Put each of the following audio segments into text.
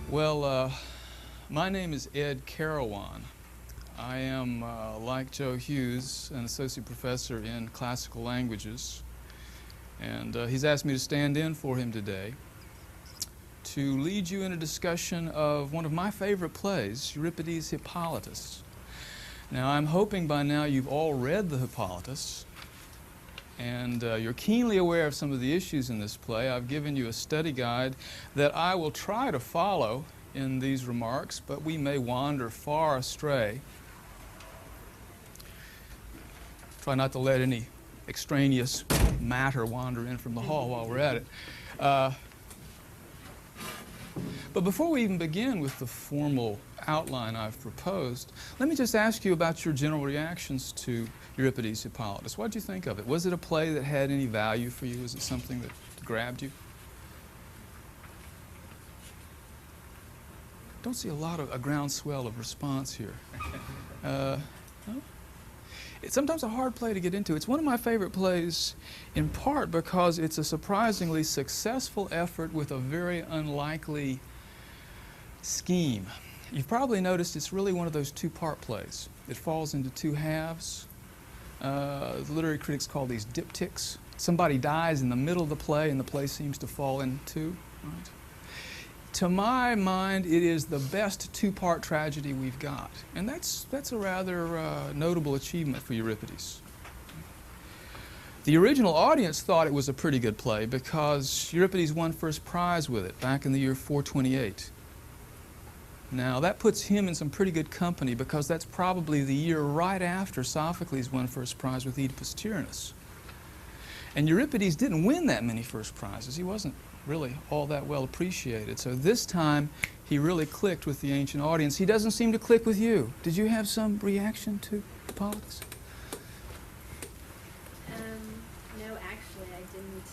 Well, my name is Ed Carawan. I am, like Joe Hughes, an associate professor in classical languages, and he's asked me to stand in for him today to lead you in a discussion of one of my favorite plays, Euripides' Hippolytus. Now, I'm hoping by now you've all read the Hippolytus, and you're keenly aware of some of the issues in this play. I've given you a study guide that I will try to follow in these remarks, but we may wander far astray. Try not to let any extraneous matter wander in from the hall while we're at it. But before we even begin with the formal outline I've proposed, let me just ask you about your general reactions to Euripides' Hippolytus. What did you think of it? Was it a play that had any value for you? Was it something that grabbed you? Don't see a groundswell of response here. No? It's sometimes a hard play to get into. It's one of my favorite plays in part because it's a surprisingly successful effort with a very unlikely scheme. You've probably noticed it's really one of those two-part plays. It falls into two halves. The literary critics call these diptychs. Somebody dies in the middle of the play and the play seems to fall in two. Right? To my mind, it is the best two-part tragedy we've got. And that's a rather notable achievement for Euripides. The original audience thought it was a pretty good play because Euripides won first prize with it back in the year 428. Now, that puts him in some pretty good company because that's probably the year right after Sophocles won first prize with Oedipus Tyrannus. And Euripides didn't win that many first prizes. He wasn't really all that well appreciated. So this time, he really clicked with the ancient audience. He doesn't seem to click with you. Did you have some reaction to Hippolytus? No, actually, I didn't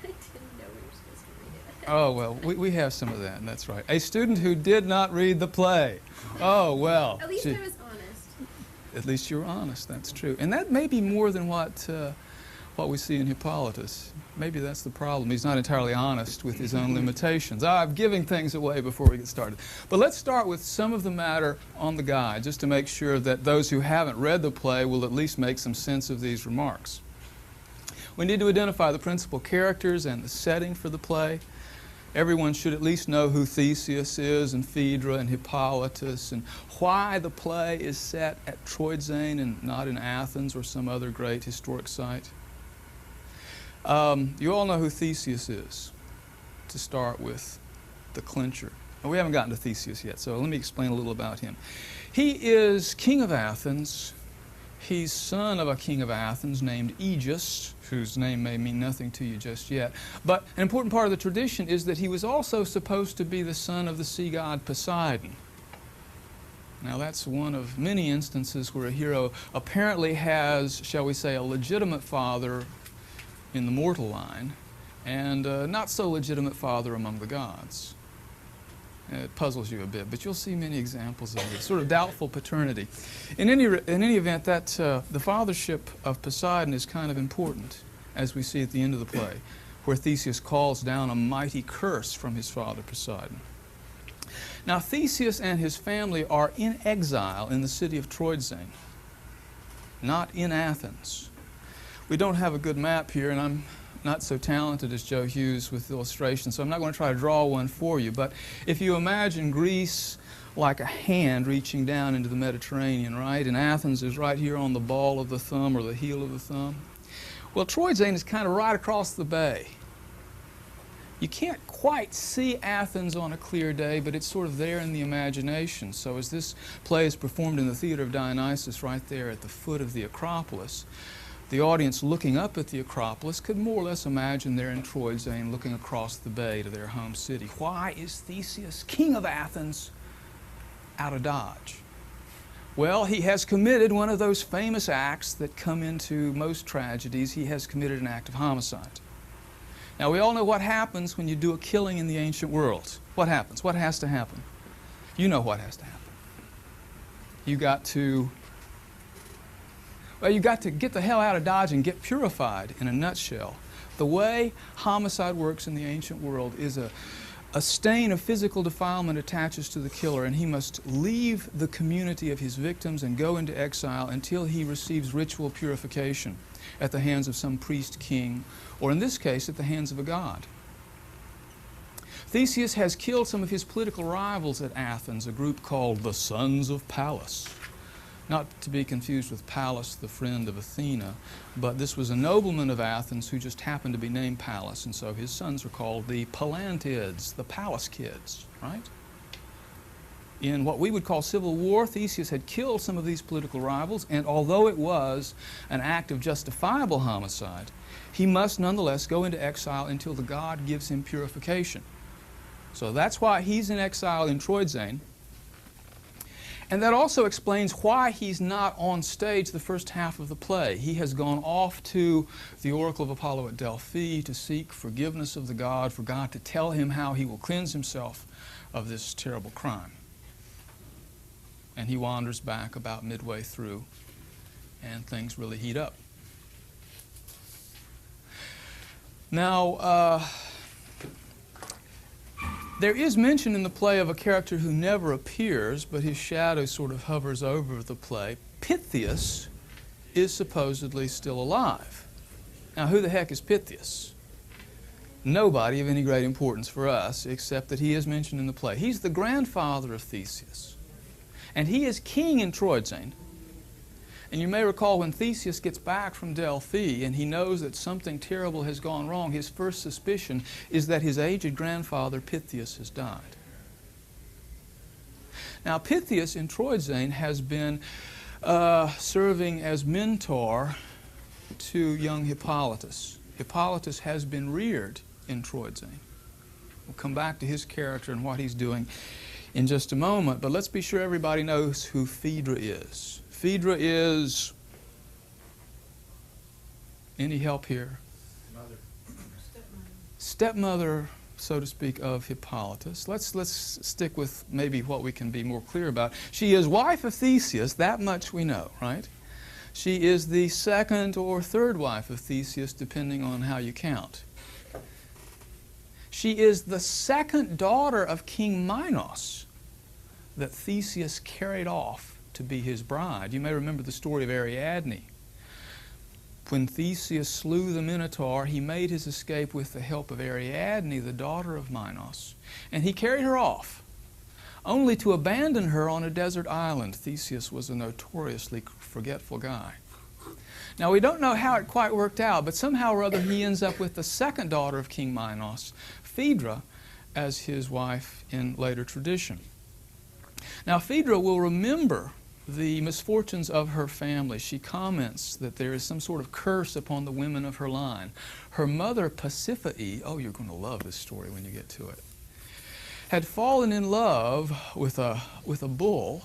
know we were supposed to read it. Oh, well, we have some of that, and that's right. A student who did not read the play. Oh, well. At least I was honest. At least you were honest, that's true. And that may be more than what we see in Hippolytus. Maybe that's the problem. He's not entirely honest with his own limitations. I'm giving things away before we get started. But let's start with some of the matter on the guide, just to make sure that those who haven't read the play will at least make some sense of these remarks. We need to identify the principal characters and the setting for the play. Everyone should at least know who Theseus is and Phaedra and Hippolytus and why the play is set at Troyzane and not in Athens or some other great historic site. You all know who Theseus is, to start with, the clincher. Well, we haven't gotten to Theseus yet, so let me explain a little about him. He is king of Athens. He's son of a king of Athens named Aegeus, whose name may mean nothing to you just yet. But an important part of the tradition is that he was also supposed to be the son of the sea god Poseidon. Now, that's one of many instances where a hero apparently has, shall we say, a legitimate father in the mortal line, and not so legitimate father among the gods. It puzzles you a bit, but you'll see many examples of it. Sort of doubtful paternity. In any event, that the fathership of Poseidon is kind of important, as we see at the end of the play, where Theseus calls down a mighty curse from his father Poseidon. Now, Theseus and his family are in exile in the city of Troyzane, not in Athens. We don't have a good map here, and I'm not so talented as Joe Hughes with illustrations, so I'm not going to try to draw one for you. But if you imagine Greece like a hand reaching down into the Mediterranean, right? And Athens is right here on the ball of the thumb or the heel of the thumb. Well, Troyzane is kind of right across the bay. You can't quite see Athens on a clear day, but it's sort of there in the imagination. So as this play is performed in the Theater of Dionysus right there at the foot of the Acropolis, the audience looking up at the Acropolis could more or less imagine they're in Troyzane looking across the bay to their home city. Why is Theseus, king of Athens, out of Dodge? Well, he has committed one of those famous acts that come into most tragedies. He has committed an act of homicide. Now, we all know what happens when you do a killing in the ancient world. What happens? What has to happen? You know what has to happen. You got to get the hell out of Dodge and get purified, in a nutshell. The way homicide works in the ancient world is a a stain of physical defilement attaches to the killer, and he must leave the community of his victims and go into exile until he receives ritual purification at the hands of some priest king, or in this case, at the hands of a god. Theseus has killed some of his political rivals at Athens, a group called the Sons of Pallas. Not to be confused with Pallas, the friend of Athena, but this was a nobleman of Athens who just happened to be named Pallas, and so his sons were called the Palantids, the Pallas kids, right? In what we would call civil war, Theseus had killed some of these political rivals, and although it was an act of justifiable homicide, he must nonetheless go into exile until the god gives him purification. So that's why he's in exile in Troidzane. And that also explains why he's not on stage the first half of the play. He has gone off to the oracle of Apollo at Delphi to seek forgiveness of the god, for God to tell him how he will cleanse himself of this terrible crime. And he wanders back about midway through, and things really heat up. Now, there is mention in the play of a character who never appears, but his shadow sort of hovers over the play. Pythias is supposedly still alive. Now, who the heck is Pythias? Nobody of any great importance for us, except that he is mentioned in the play. He's the grandfather of Theseus, and he is king in Troidzane. And you may recall when Theseus gets back from Delphi and he knows that something terrible has gone wrong, his first suspicion is that his aged grandfather Pythias has died. Now, Pythias in Troidzane has been serving as mentor to young Hippolytus. Hippolytus has been reared in Troidzane. We'll come back to his character and what he's doing in just a moment, but let's be sure everybody knows who Phaedra is. Phaedra is, any help here? Mother. Stepmother, so to speak, of Hippolytus. Let's stick with maybe what we can be more clear about. She is wife of Theseus, that much we know, right? She is the second or third wife of Theseus, depending on how you count. She is the second daughter of King Minos that Theseus carried off to be his bride. You may remember the story of Ariadne. When Theseus slew the Minotaur, he made his escape with the help of Ariadne, the daughter of Minos, and he carried her off, only to abandon her on a desert island. Theseus was a notoriously forgetful guy. Now, we don't know how it quite worked out, but somehow or other he ends up with the second daughter of King Minos, Phaedra, as his wife in later tradition. Now, Phaedra will remember the misfortunes of her family. She comments that there is some sort of curse upon the women of her line. Her mother, Pasiphae, oh, you're going to love this story when you get to it, had fallen in love with a bull,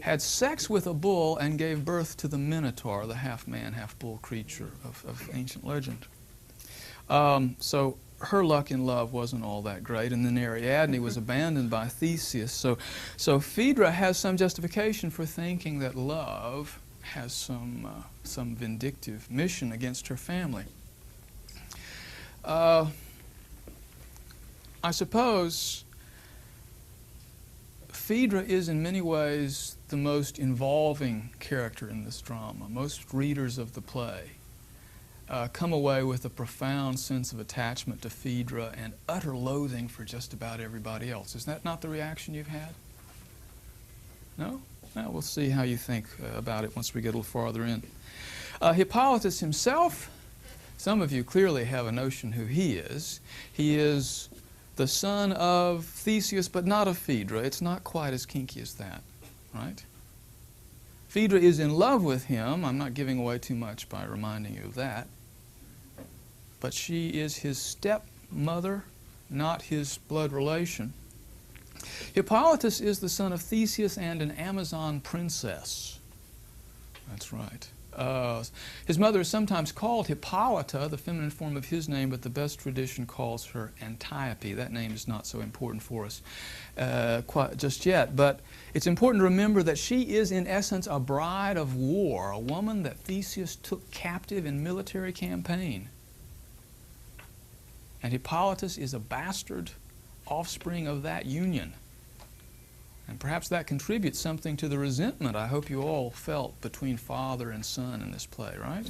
had sex with a bull, and gave birth to the Minotaur, the half-man, half-bull creature of ancient legend. So her luck in love wasn't all that great, and then Ariadne was abandoned by Theseus. So Phaedra has some justification for thinking that love has some vindictive mission against her family. I suppose Phaedra is in many ways the most involving character in this drama. Most readers of the play come away with a profound sense of attachment to Phaedra and utter loathing for just about everybody else. Is that not the reaction you've had? No? Well, we'll see how you think about it once we get a little farther in. Hippolytus himself, some of you clearly have a notion who he is. He is the son of Theseus, but not of Phaedra. It's not quite as kinky as that, right? Phaedra is in love with him. I'm not giving away too much by reminding you of that. But she is his stepmother, not his blood relation. Hippolytus is the son of Theseus and an Amazon princess. That's right. His mother is sometimes called Hippolyta, the feminine form of his name, but the best tradition calls her Antiope. That name is not so important for us quite just yet, but it's important to remember that she is in essence a bride of war, a woman that Theseus took captive in military campaign. And Hippolytus is a bastard offspring of that union. And perhaps that contributes something to the resentment I hope you all felt between father and son in this play, right?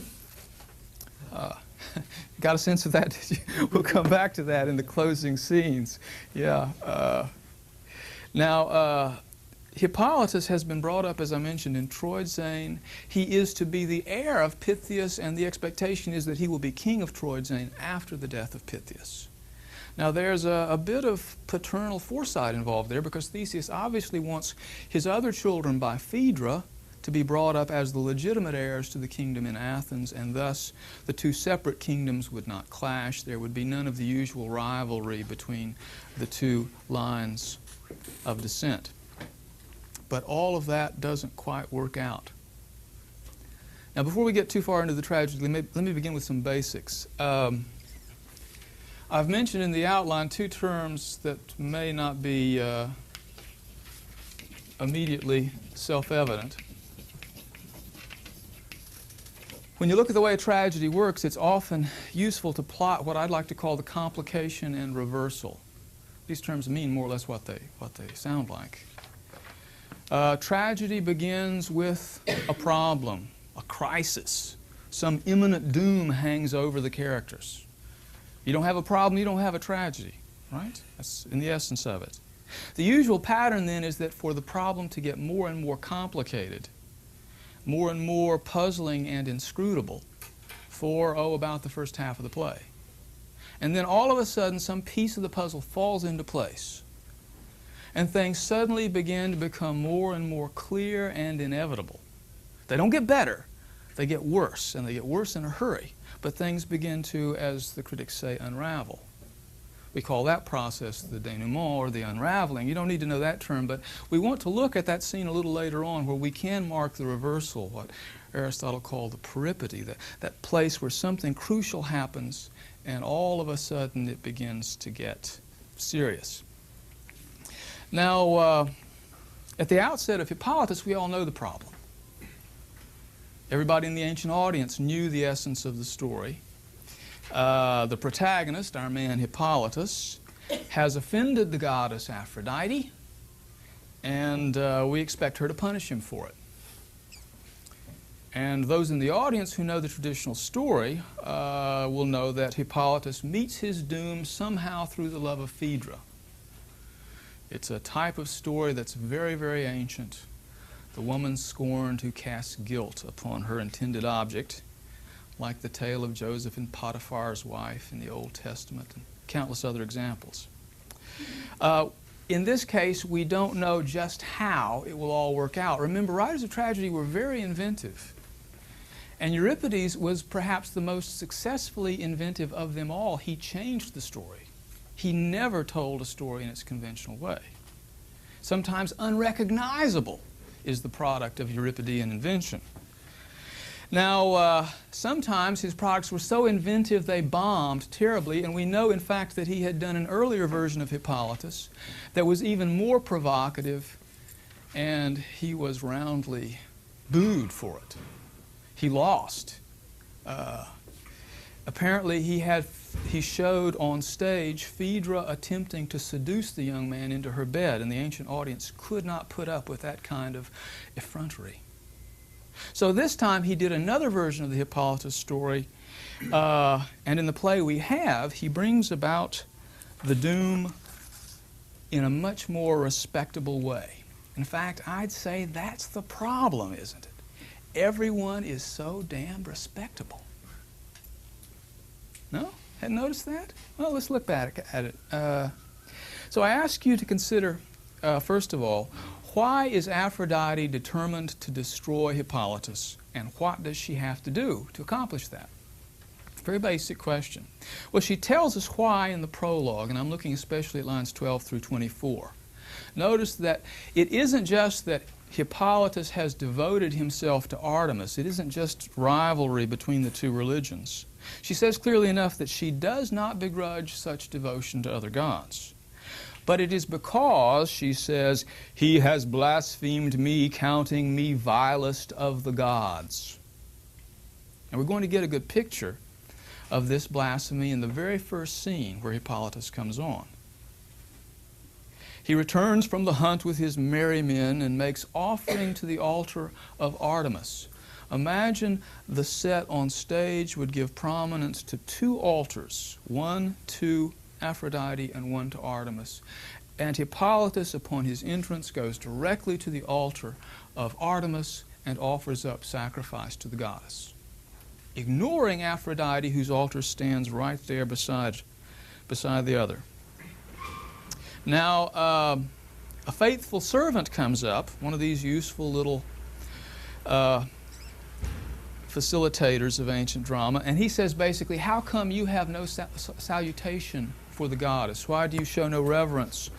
Got a sense of that, did you? We'll come back to that in the closing scenes. Yeah. Now, Hippolytus has been brought up, as I mentioned, in Troyzane. He is to be the heir of Pythias, and the expectation is that he will be king of Troyzane after the death of Pythias. Now, there's a bit of paternal foresight involved there, because Theseus obviously wants his other children by Phaedra to be brought up as the legitimate heirs to the kingdom in Athens, and thus the two separate kingdoms would not clash. There would be none of the usual rivalry between the two lines of descent. But all of that doesn't quite work out. Now, before we get too far into the tragedy, let me begin with some basics. I've mentioned in the outline two terms that may not be immediately self-evident. When you look at the way a tragedy works, it's often useful to plot what I'd like to call the complication and reversal. These terms mean more or less what they sound like. Tragedy begins with a problem, a crisis. Some imminent doom hangs over the characters. You don't have a problem, you don't have a tragedy, right? That's in the essence of it. The usual pattern then is that for the problem to get more and more complicated, more and more puzzling and inscrutable for, about the first half of the play. And then all of a sudden some piece of the puzzle falls into place. And things suddenly begin to become more and more clear and inevitable. They don't get better, they get worse, and they get worse in a hurry. But things begin to, as the critics say, unravel. We call that process the denouement, or the unraveling. You don't need to know that term, but we want to look at that scene a little later on where we can mark the reversal, what Aristotle called the peripety, that place where something crucial happens and all of a sudden it begins to get serious. Now, at the outset of Hippolytus, we all know the problem. Everybody in the ancient audience knew the essence of the story. The protagonist, our man Hippolytus, has offended the goddess Aphrodite, and we expect her to punish him for it. And those in the audience who know the traditional story will know that Hippolytus meets his doom somehow through the love of Phaedra. It's a type of story that's very, very ancient. The woman scorned who casts guilt upon her intended object, like the tale of Joseph and Potiphar's wife in the Old Testament, and countless other examples. In this case, we don't know just how it will all work out. Remember, writers of tragedy were very inventive. And Euripides was perhaps the most successfully inventive of them all. He changed the story. He never told a story in its conventional way. Sometimes unrecognizable is the product of Euripidean invention. Now, sometimes his products were so inventive they bombed terribly, and we know, in fact, that he had done an earlier version of Hippolytus that was even more provocative, and he was roundly booed for it. He lost. Apparently, he showed on stage Phaedra attempting to seduce the young man into her bed, and the ancient audience could not put up with that kind of effrontery. So this time he did another version of the Hippolytus story, and in the play he brings about the doom in a much more respectable way. In fact, I'd say that's the problem, isn't it? Everyone is so damned respectable. No? Hadn't noticed that? Well, let's look back at it. So I ask you to consider, first of all, why is Aphrodite determined to destroy Hippolytus, and what does she have to do to accomplish that? Very basic question. Well, she tells us why in the prologue, and I'm looking especially at lines 12 through 24. Notice that it isn't just that Hippolytus has devoted himself to Artemis. It isn't just rivalry between the two religions. She says clearly enough that she does not begrudge such devotion to other gods. But it is because, she says, he has blasphemed me, counting me vilest of the gods. And we're going to get a good picture of this blasphemy in the very first scene where Hippolytus comes on. He returns from the hunt with his merry men and makes offering to the altar of Artemis. Imagine the set on stage would give prominence to two altars, one to Aphrodite and one to Artemis. And Hippolytus, upon his entrance, goes directly to the altar of Artemis and offers up sacrifice to the goddess, ignoring Aphrodite, whose altar stands right there beside the other. Now, a faithful servant comes up, one of these useful little facilitators of ancient drama, and he says basically, how come you have no salutation for the goddess? Why do you show no reverence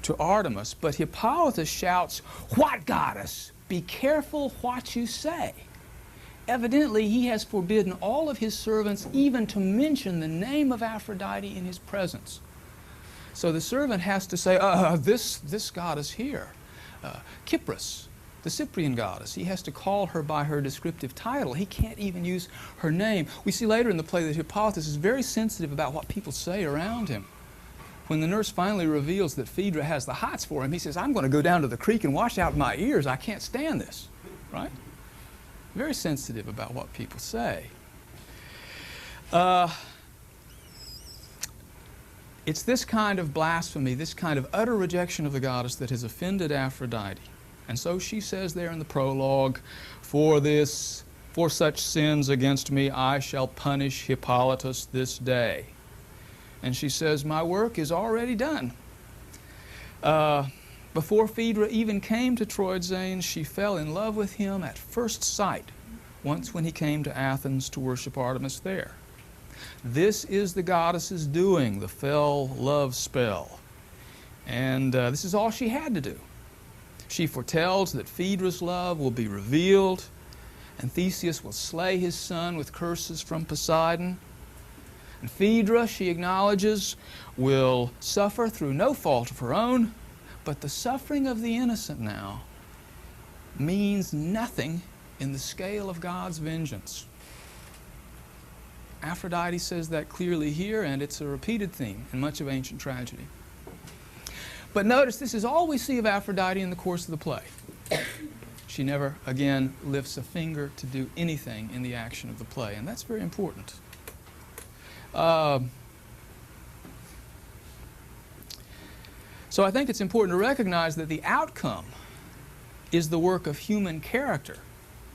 to Artemis? But Hippolytus shouts, "What goddess? Be careful what you say." Evidently, he has forbidden all of his servants even to mention the name of Aphrodite in his presence. So the servant has to say, this goddess here, Kypris, the Cyprian goddess. He has to call her by her descriptive title. He can't even use her name. We see later in the play that Hippolytus is very sensitive about what people say around him. When the nurse finally reveals that Phaedra has the hots for him, he says, "I'm going to go down to the creek and wash out my ears. I can't stand this." Right? Very sensitive about what people say. It's this kind of blasphemy, this kind of utter rejection of the goddess that has offended Aphrodite. And so she says there in the prologue, for such sins against me, I shall punish Hippolytus this day. And she says, my work is already done. Before Phaedra even came to Troezen, she fell in love with him at first sight, once when he came to Athens to worship Artemis there. This is the goddess's doing, the fell love spell. And this is all she had to do. She foretells that Phaedra's love will be revealed, and Theseus will slay his son with curses from Poseidon. And Phaedra, she acknowledges, will suffer through no fault of her own, but the suffering of the innocent now means nothing in the scale of God's vengeance. Aphrodite says that clearly here, and it's a repeated theme in much of ancient tragedy. But notice, this is all we see of Aphrodite in the course of the play. She never, again, lifts a finger to do anything in the action of the play, and that's very important. So I think it's important to recognize that the outcome is the work of human character.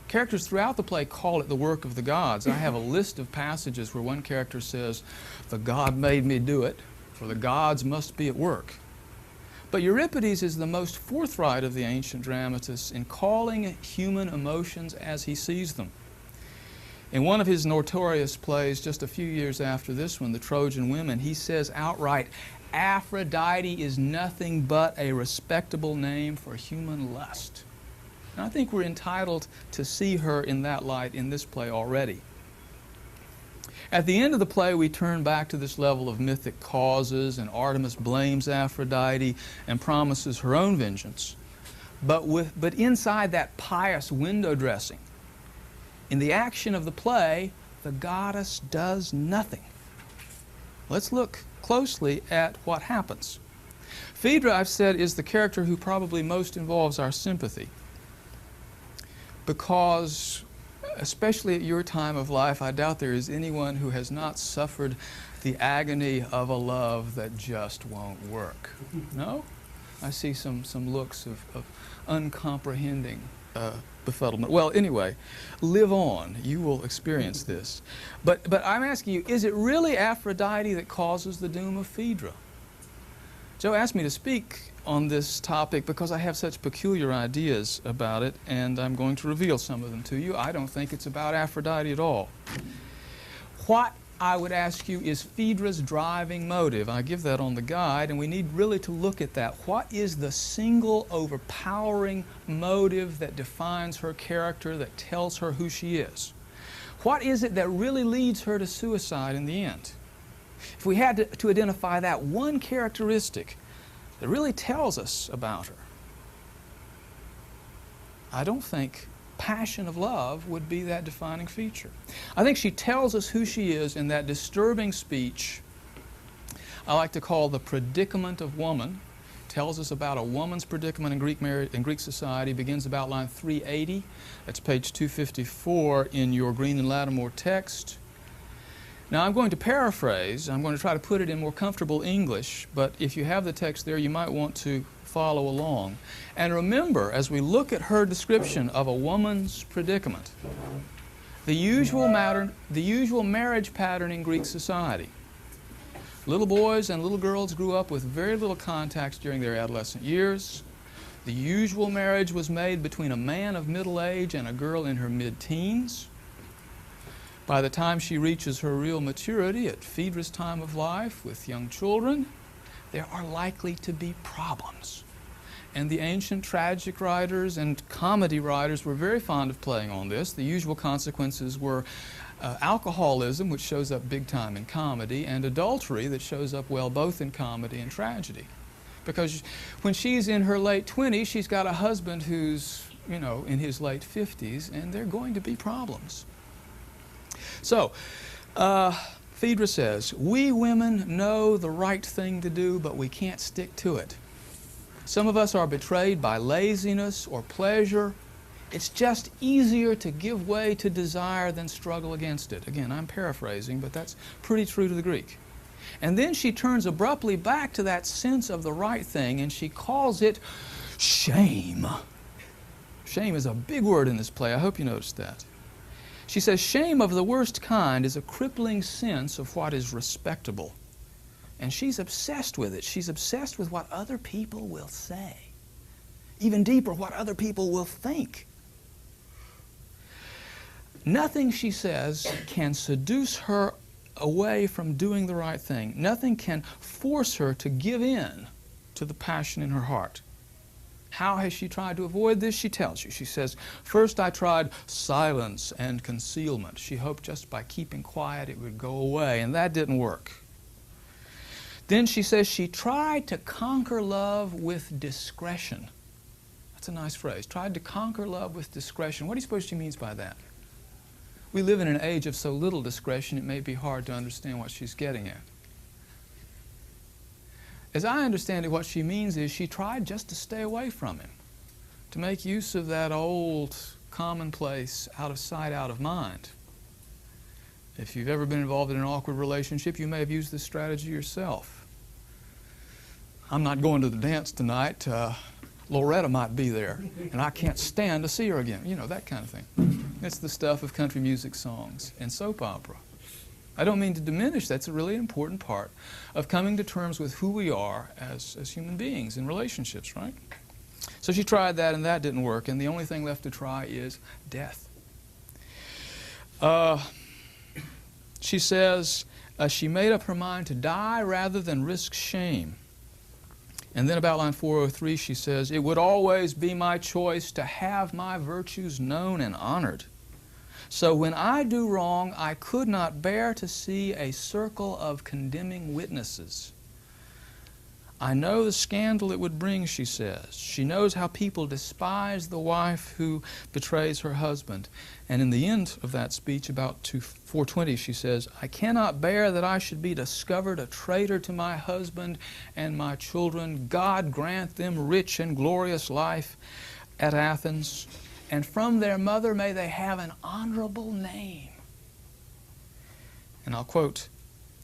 Characters throughout the play call it the work of the gods. I have a list of passages where one character says, "The god made me do it," or "the gods must be at work." But Euripides is the most forthright of the ancient dramatists in calling human emotions as he sees them. In one of his notorious plays, just a few years after this one, The Trojan Women, he says outright, Aphrodite is nothing but a respectable name for human lust. And I think we're entitled to see her in that light in this play already. At the end of the play, we turn back to this level of mythic causes, and Artemis blames Aphrodite and promises her own vengeance. But inside that pious window dressing, in the action of the play, the goddess does nothing. Let's look closely at what happens. Phaedra, I've said, is the character who probably most involves our sympathy, because especially at your time of life, I doubt there is anyone who has not suffered the agony of a love that just won't work. No? I see some looks of uncomprehending befuddlement. Well, anyway, live on. You will experience this. But I'm asking you, is it really Aphrodite that causes the doom of Phaedra? Joe asked me to speak on this topic because I have such peculiar ideas about it, and I'm going to reveal some of them to you. I don't think it's about Aphrodite at all. What, I would ask you, is Phaedra's driving motive? I give that on the guide, and we need really to look at that. What is the single overpowering motive that defines her character, that tells her who she is? What is it that really leads her to suicide in the end? If we had to identify that one characteristic that really tells us about her, I don't think passion of love would be that defining feature. I think she tells us who she is in that disturbing speech I like to call the predicament of woman, tells us about a woman's predicament in Greek society, begins about line 380. That's page 254 in your Green and Lattimore text. Now I'm going to paraphrase. I'm going to try to put it in more comfortable English, but if you have the text there, you might want to follow along. And remember, as we look at her description of a woman's predicament, the usual marriage pattern in Greek society. Little boys and little girls grew up with very little contact during their adolescent years. The usual marriage was made between a man of middle age and a girl in her mid-teens. By the time she reaches her real maturity at Phaedra's time of life with young children, there are likely to be problems. And the ancient tragic writers and comedy writers were very fond of playing on this. The usual consequences were alcoholism, which shows up big time in comedy, and adultery that shows up well both in comedy and tragedy. Because when she's in her late 20s, she's got a husband who's, in his late 50s, and there are going to be problems. So, Phaedra says, we women know the right thing to do, but we can't stick to it. Some of us are betrayed by laziness or pleasure. It's just easier to give way to desire than struggle against it. Again, I'm paraphrasing, but that's pretty true to the Greek. And then she turns abruptly back to that sense of the right thing, and she calls it shame. Shame is a big word in this play. I hope you noticed that. She says, shame of the worst kind is a crippling sense of what is respectable. And she's obsessed with it. She's obsessed with what other people will say. Even deeper, what other people will think. Nothing, she says, can seduce her away from doing the right thing. Nothing can force her to give in to the passion in her heart. How has she tried to avoid this? She tells you. She says, first I tried silence and concealment. She hoped just by keeping quiet it would go away, and that didn't work. Then she says she tried to conquer love with discretion. That's a nice phrase. Tried to conquer love with discretion. What do you suppose she means by that? We live in an age of so little discretion, it may be hard to understand what she's getting at. As I understand it, what she means is she tried just to stay away from him, to make use of that old commonplace out of sight, out of mind. If you've ever been involved in an awkward relationship, you may have used this strategy yourself. I'm not going to the dance tonight. Loretta might be there, and I can't stand to see her again. That kind of thing. It's the stuff of country music songs and soap opera. I don't mean to diminish. That's a really important part of coming to terms with who we are as human beings in relationships, right? So she tried that, and that didn't work, and the only thing left to try is death. She says she made up her mind to die rather than risk shame. And then about line 403, she says, it would always be my choice to have my virtues known and honored. So when I do wrong, I could not bear to see a circle of condemning witnesses. I know the scandal it would bring, she says. She knows how people despise the wife who betrays her husband. And in the end of that speech, about 420, she says, I cannot bear that I should be discovered a traitor to my husband and my children. God grant them rich and glorious life at Athens, and from their mother may they have an honorable name. And I'll quote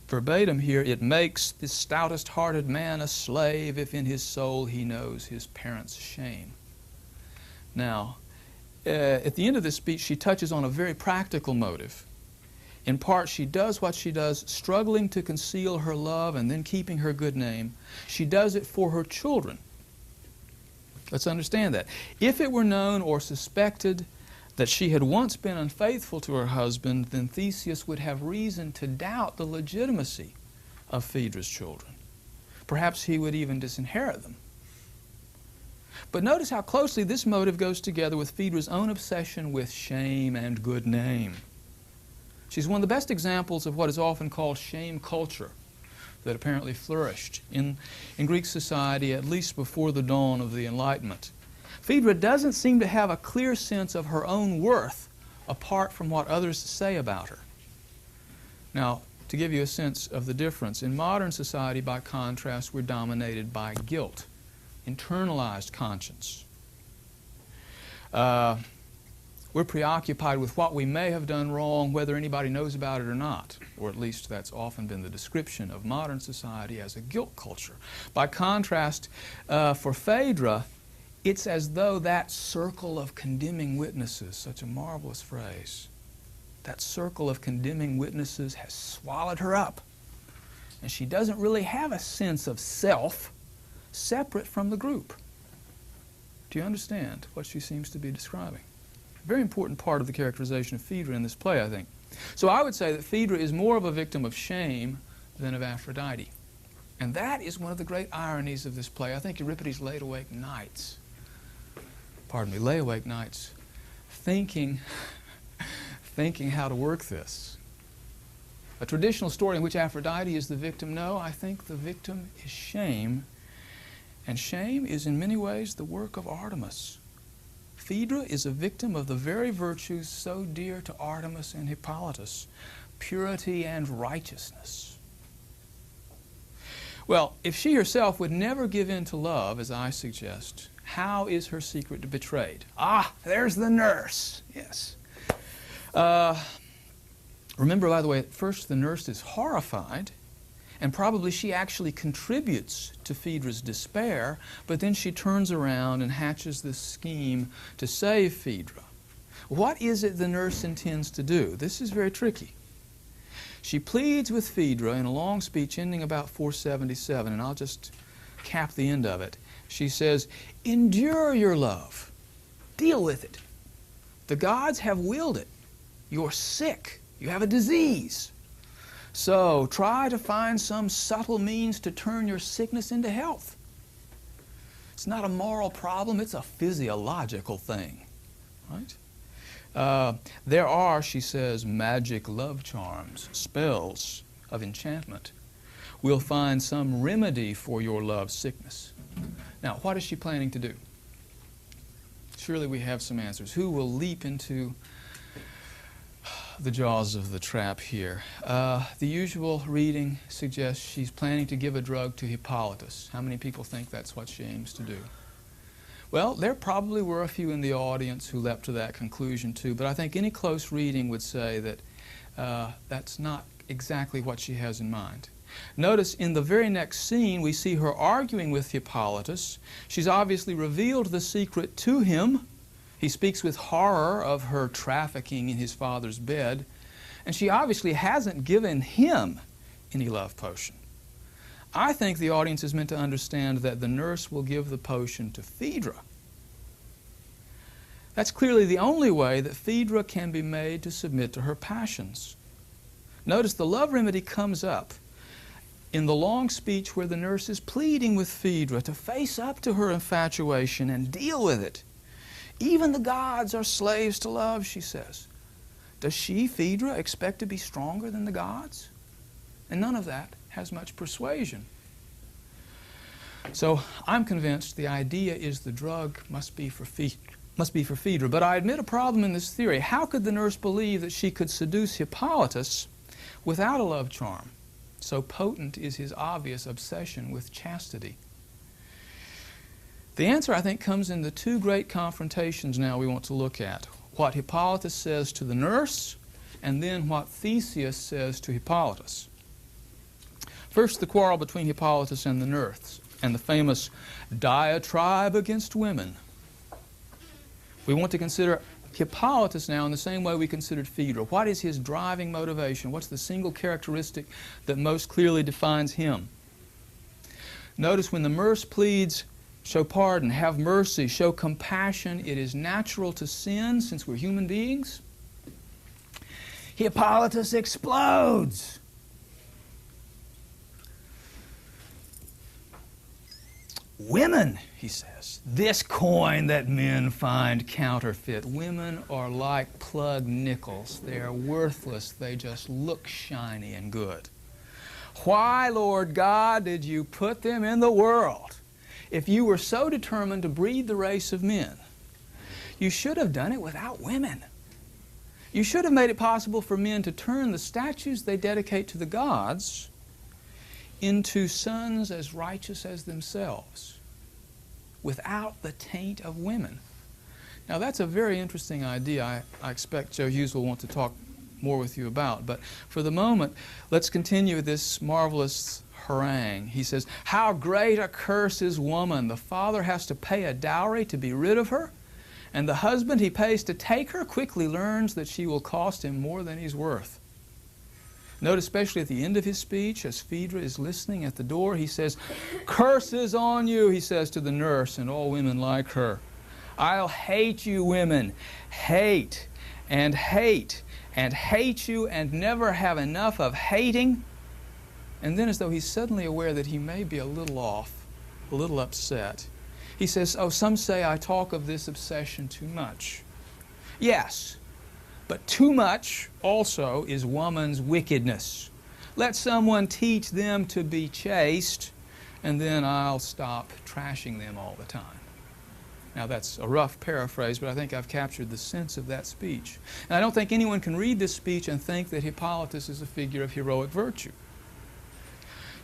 verbatim here, it makes the stoutest-hearted man a slave if in his soul he knows his parents' shame. Now, at the end of this speech, she touches on a very practical motive. In part, she does what she does, struggling to conceal her love and then keeping her good name. She does it for her children. Let's understand that. If it were known or suspected that she had once been unfaithful to her husband, then Theseus would have reason to doubt the legitimacy of Phaedra's children. Perhaps he would even disinherit them. But notice how closely this motive goes together with Phaedra's own obsession with shame and good name. She's one of the best examples of what is often called shame culture that apparently flourished in Greek society, at least before the dawn of the Enlightenment. Phaedra doesn't seem to have a clear sense of her own worth apart from what others say about her. Now, to give you a sense of the difference, in modern society, by contrast, we're dominated by guilt. internalized conscience. We're preoccupied with what we may have done wrong, whether anybody knows about it or not, or at least that's often been the description of modern society as a guilt culture. By contrast, for Phaedra, it's as though that circle of condemning witnesses, such a marvelous phrase, that circle of condemning witnesses has swallowed her up. And she doesn't really have a sense of self separate from the group. Do you understand what she seems to be describing? A very important part of the characterization of Phaedra in this play, I think. So I would say that Phaedra is more of a victim of shame than of Aphrodite. And that is one of the great ironies of this play. I think Euripides lay awake nights, thinking how to work this. A traditional story in which Aphrodite is the victim, no, I think the victim is shame. And shame is in many ways the work of Artemis. Phaedra is a victim of the very virtues so dear to Artemis and Hippolytus, purity and righteousness. Well, if she herself would never give in to love, as I suggest, how is her secret betrayed? Ah, there's the nurse. Yes. Remember, by the way, at first the nurse is horrified, and probably she actually contributes to Phaedra's despair, but then she turns around and hatches this scheme to save Phaedra. What is it the nurse intends to do? This is very tricky. She pleads with Phaedra in a long speech ending about 477, and I'll just cap the end of it. She says, "Endure your love. Deal with it. The gods have willed it. You're sick. You have a disease. So try to find some subtle means to turn your sickness into health." It's not a moral problem, it's a physiological thing. Right? There are, she says, magic love charms, spells of enchantment. We'll find some remedy for your love sickness. Now, what is she planning to do? Surely we have some answers. Who will leap into the jaws of the trap here? The usual reading suggests she's planning to give a drug to Hippolytus. How many people think that's what she aims to do? Well, there probably were a few in the audience who leapt to that conclusion too, but I think any close reading would say that that's not exactly what she has in mind. Notice in the very next scene we see her arguing with Hippolytus. She's obviously revealed the secret to him. He speaks with horror of her trafficking in his father's bed, and she obviously hasn't given him any love potion. I think the audience is meant to understand that the nurse will give the potion to Phaedra. That's clearly the only way that Phaedra can be made to submit to her passions. Notice the love remedy comes up in the long speech where the nurse is pleading with Phaedra to face up to her infatuation and deal with it. Even the gods are slaves to love, she says. Does she, Phaedra, expect to be stronger than the gods? And none of that has much persuasion. So I'm convinced the idea is the drug must be for Phaedra. But I admit a problem in this theory. How could the nurse believe that she could seduce Hippolytus without a love charm? So potent is his obvious obsession with chastity. The answer, I think, comes in the two great confrontations now we want to look at. What Hippolytus says to the nurse, and then what Theseus says to Hippolytus. First, the quarrel between Hippolytus and the nurse, and the famous diatribe against women. We want to consider Hippolytus now in the same way we considered Phaedra. What is his driving motivation? What's the single characteristic that most clearly defines him? Notice when the nurse pleads, show pardon, have mercy, show compassion. It is natural to sin since we're human beings. Hippolytus explodes. Women, he says, this coin that men find counterfeit. Women are like plug nickels. They are worthless. They just look shiny and good. Why, Lord God, did you put them in the world? If you were so determined to breed the race of men, you should have done it without women. You should have made it possible for men to turn the statues they dedicate to the gods into sons as righteous as themselves. without the taint of women. Now that's a very interesting idea. I expect Joe Hughes will want to talk more with you about. But for the moment, let's continue this marvelous harangue. He says, "How great a curse is woman! The father has to pay a dowry to be rid of her, and the husband he pays to take her quickly learns that she will cost him more than he's worth." Note especially at the end of his speech, as Phaedra is listening at the door, he says, "Curses on you," he says to the nurse and all women like her. "I'll hate you women, hate and hate and hate you and never have enough of hating." And then, as though he's suddenly aware that he may be a little off, a little upset, he says, "Oh, some say I talk of this obsession too much." Yes, but too much also is woman's wickedness. Let someone teach them to be chaste, and then I'll stop trashing them all the time. Now that's a rough paraphrase, but I think I've captured the sense of that speech. And I don't think anyone can read this speech and think that Hippolytus is a figure of heroic virtue.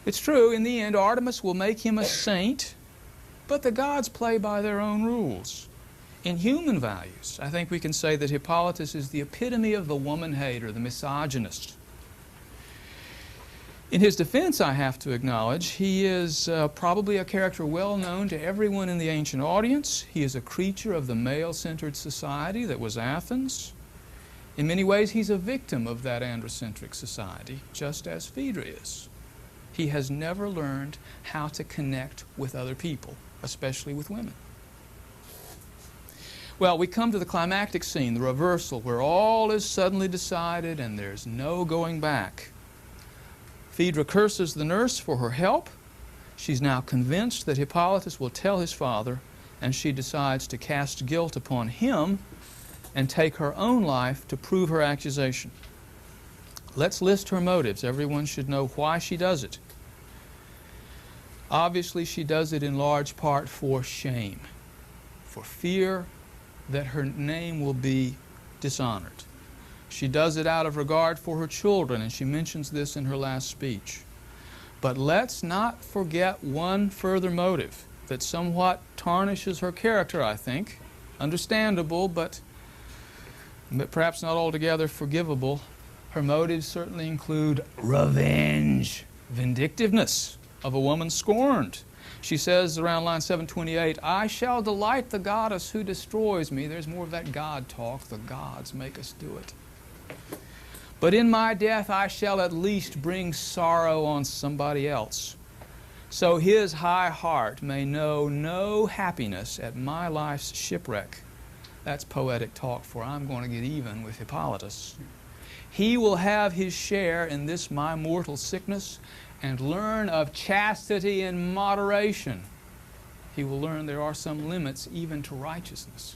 It's true, in the end, Artemis will make him a saint, but the gods play by their own rules. In human values, I think we can say that Hippolytus is the epitome of the woman-hater, the misogynist. In his defense, I have to acknowledge, he is probably a character well known to everyone in the ancient audience. He is a creature of the male-centered society that was Athens. In many ways, he's a victim of that androcentric society, just as Phaedra is. He has never learned how to connect with other people, especially with women. Well, we come to the climactic scene, the reversal, where all is suddenly decided and there's no going back. Phaedra curses the nurse for her help. She's now convinced that Hippolytus will tell his father, and she decides to cast guilt upon him and take her own life to prove her accusation. Let's list her motives. Everyone should know why she does it. Obviously, she does it in large part for shame, for fear that her name will be dishonored. She does it out of regard for her children, and she mentions this in her last speech. But let's not forget one further motive that somewhat tarnishes her character, I think. Understandable, but perhaps not altogether forgivable. Her motives certainly include revenge, vindictiveness of a woman scorned. She says around line 728, "I shall delight the goddess who destroys me." There's more of that God talk. The gods make us do it. "But in my death I shall at least bring sorrow on somebody else, so his high heart may know no happiness at my life's shipwreck." That's poetic talk for I'm going to get even with Hippolytus. "He will have his share in this my mortal sickness and learn of chastity and moderation." He will learn there are some limits even to righteousness.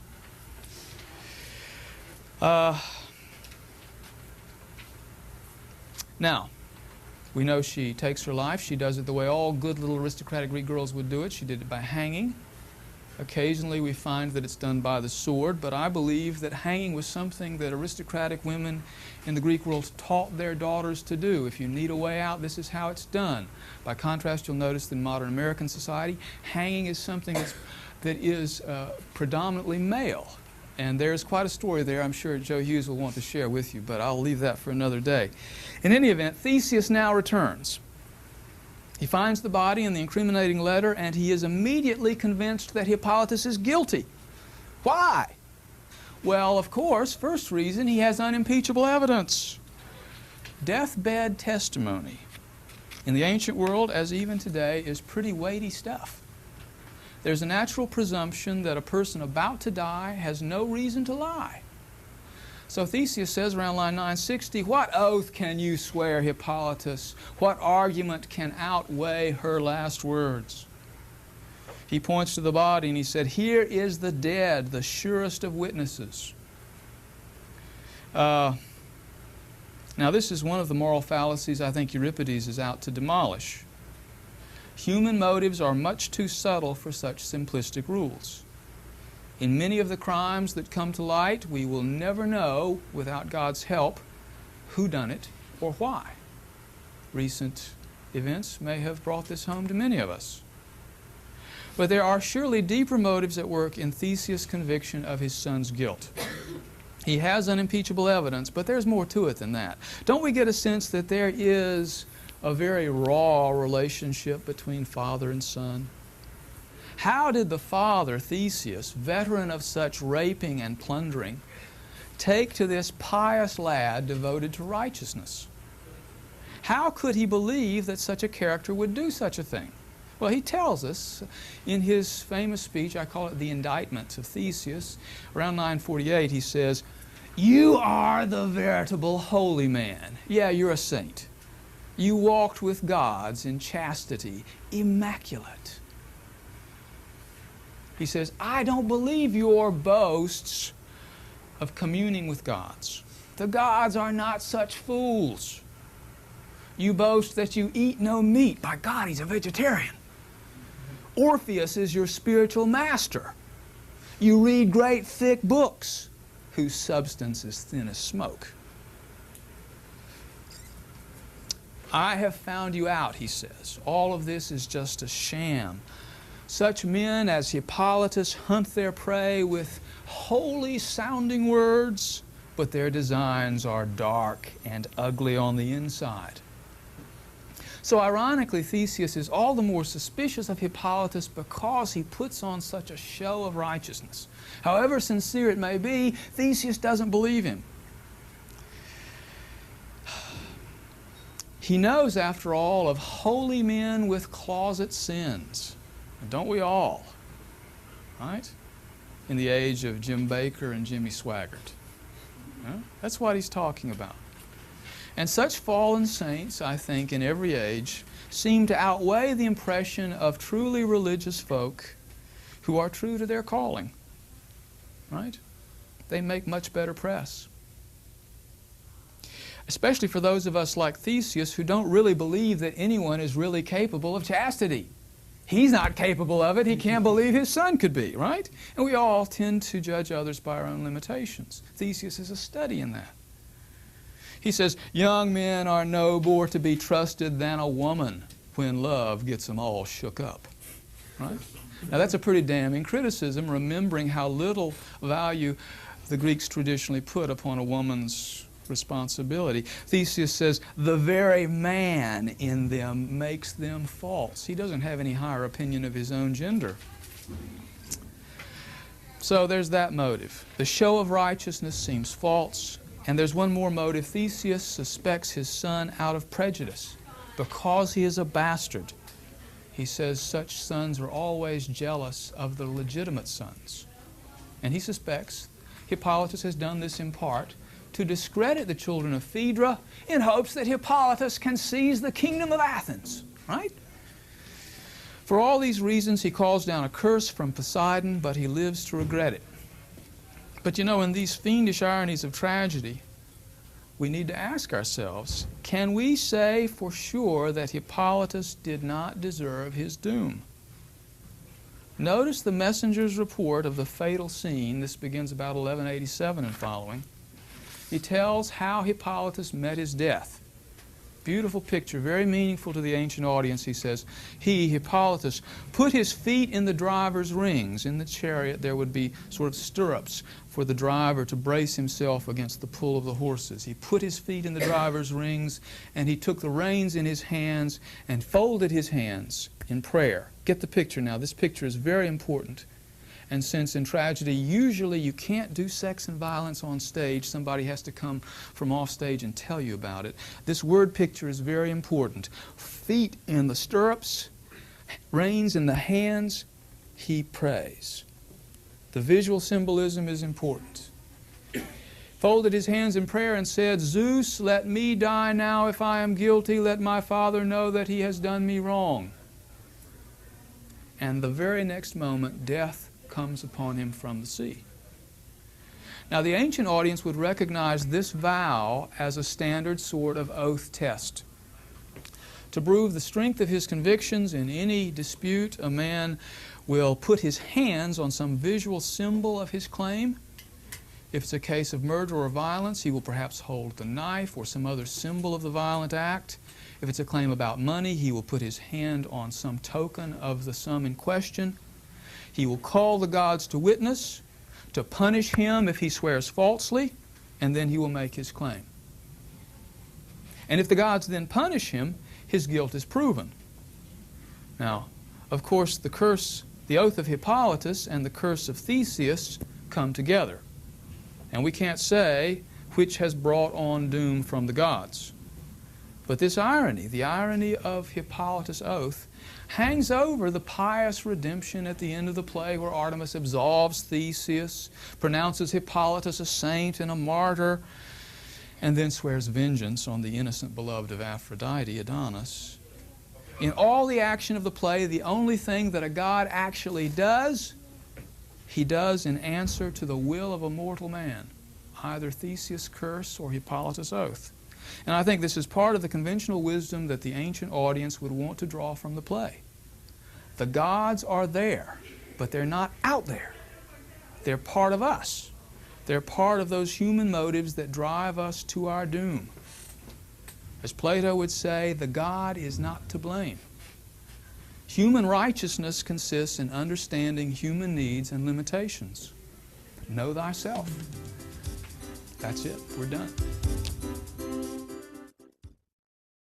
Now, we know she takes her life. She does it the way all good little aristocratic Greek girls would do it. She did it by hanging. Occasionally we find that it's done by the sword, but I believe that hanging was something that aristocratic women in the Greek world taught their daughters to do. If you need a way out, this is how it's done. By contrast, you'll notice that in modern American society, hanging is something that is predominantly male. And there's quite a story there I'm sure Joe Hughes will want to share with you, but I'll leave that for another day. In any event, Theseus now returns. He finds the body and the incriminating letter, and he is immediately convinced that Hippolytus is guilty. Why? Well, of course, first reason, he has unimpeachable evidence. Deathbed testimony in the ancient world, as even today, is pretty weighty stuff. There's a natural presumption that a person about to die has no reason to lie. So Theseus says around line 960, "What oath can you swear, Hippolytus? What argument can outweigh her last words?" He points to the body and he said, "Here is the dead, the surest of witnesses." Now this is one of the moral fallacies I think Euripides is out to demolish. Human motives are much too subtle for such simplistic rules. In many of the crimes that come to light, we will never know, without God's help, who done it or why. Recent events may have brought this home to many of us. But there are surely deeper motives at work in Theseus' conviction of his son's guilt. He has unimpeachable evidence, but there's more to it than that. Don't we get a sense that there is a very raw relationship between father and son? How did the father, Theseus, veteran of such raping and plundering, take to this pious lad devoted to righteousness? How could he believe that such a character would do such a thing? Well, he tells us in his famous speech, I call it the Indictment of Theseus, around 948, he says, "You are the veritable holy man. Yeah, you're a saint. You walked with gods in chastity, immaculate." He says, "I don't believe your boasts of communing with gods. The gods are not such fools. You boast that you eat no meat. By God, he's a vegetarian. Orpheus is your spiritual master. You read great thick books whose substance is thin as smoke. I have found you out," he says. "All of this is just a sham. Such men as Hippolytus hunt their prey with holy-sounding words, but their designs are dark and ugly on the inside." So ironically, Theseus is all the more suspicious of Hippolytus because he puts on such a show of righteousness. However sincere it may be, Theseus doesn't believe him. He knows, after all, of holy men with closet sins. Don't we all? Right? In the age of Jim Baker and Jimmy Swaggart. Yeah? That's what he's talking about. And such fallen saints, I think, in every age, seem to outweigh the impression of truly religious folk who are true to their calling. Right? They make much better press. Especially for those of us like Theseus who don't really believe that anyone is really capable of chastity. He's not capable of it. He can't believe his son could be, right? And we all tend to judge others by our own limitations. Theseus is a study in that. He says, "Young men are no more to be trusted than a woman when love gets them all shook up." Right? Now that's a pretty damning criticism, remembering how little value the Greeks traditionally put upon a woman's responsibility. Theseus says, "The very man in them makes them false." He doesn't have any higher opinion of his own gender. So there's that motive. The show of righteousness seems false. And there's one more motive. Theseus suspects his son out of prejudice because he is a bastard. He says such sons are always jealous of the legitimate sons. And he suspects Hippolytus has done this in part to discredit the children of Phaedra in hopes that Hippolytus can seize the kingdom of Athens. Right? For all these reasons, he calls down a curse from Poseidon, but he lives to regret it. But you know, in these fiendish ironies of tragedy, we need to ask ourselves, can we say for sure that Hippolytus did not deserve his doom? Notice the messenger's report of the fatal scene. This begins about 1187 and following. He tells how Hippolytus met his death. Beautiful picture, very meaningful to the ancient audience. He says, "He, Hippolytus, put his feet in the driver's rings." In the chariot there would be sort of stirrups for the driver to brace himself against the pull of the horses. He put his feet in the driver's rings, and he took the reins in his hands and folded his hands in prayer. Get the picture now. This picture is very important. And since in tragedy usually you can't do sex and violence on stage, somebody has to come from off stage and tell you about it. This word picture is very important. Feet in the stirrups, reins in the hands, he prays. The visual symbolism is important. Folded his hands in prayer and said, "Zeus, let me die now if I am guilty. Let my father know that he has done me wrong." And the very next moment, death comes upon him from the sea. Now, the ancient audience would recognize this vow as a standard sort of oath test. To prove the strength of his convictions in any dispute, a man will put his hands on some visual symbol of his claim. If it's a case of murder or violence, he will perhaps hold the knife or some other symbol of the violent act. If it's a claim about money, he will put his hand on some token of the sum in question. He will call the gods to witness, to punish him if he swears falsely, and then he will make his claim. And if the gods then punish him, his guilt is proven. Now, of course, the oath of Hippolytus and the curse of Theseus come together. And we can't say which has brought on doom from the gods. But this irony, the irony of Hippolytus' oath, hangs over the pious redemption at the end of the play where Artemis absolves Theseus, pronounces Hippolytus a saint and a martyr, and then swears vengeance on the innocent beloved of Aphrodite, Adonis. In all the action of the play, the only thing that a god actually does, he does in answer to the will of a mortal man, either Theseus' curse or Hippolytus' oath. And I think this is part of the conventional wisdom that the ancient audience would want to draw from the play. The gods are there, but they're not out there. They're part of us. They're part of those human motives that drive us to our doom. As Plato would say, the god is not to blame. Human righteousness consists in understanding human needs and limitations. Know thyself. That's it. We're done.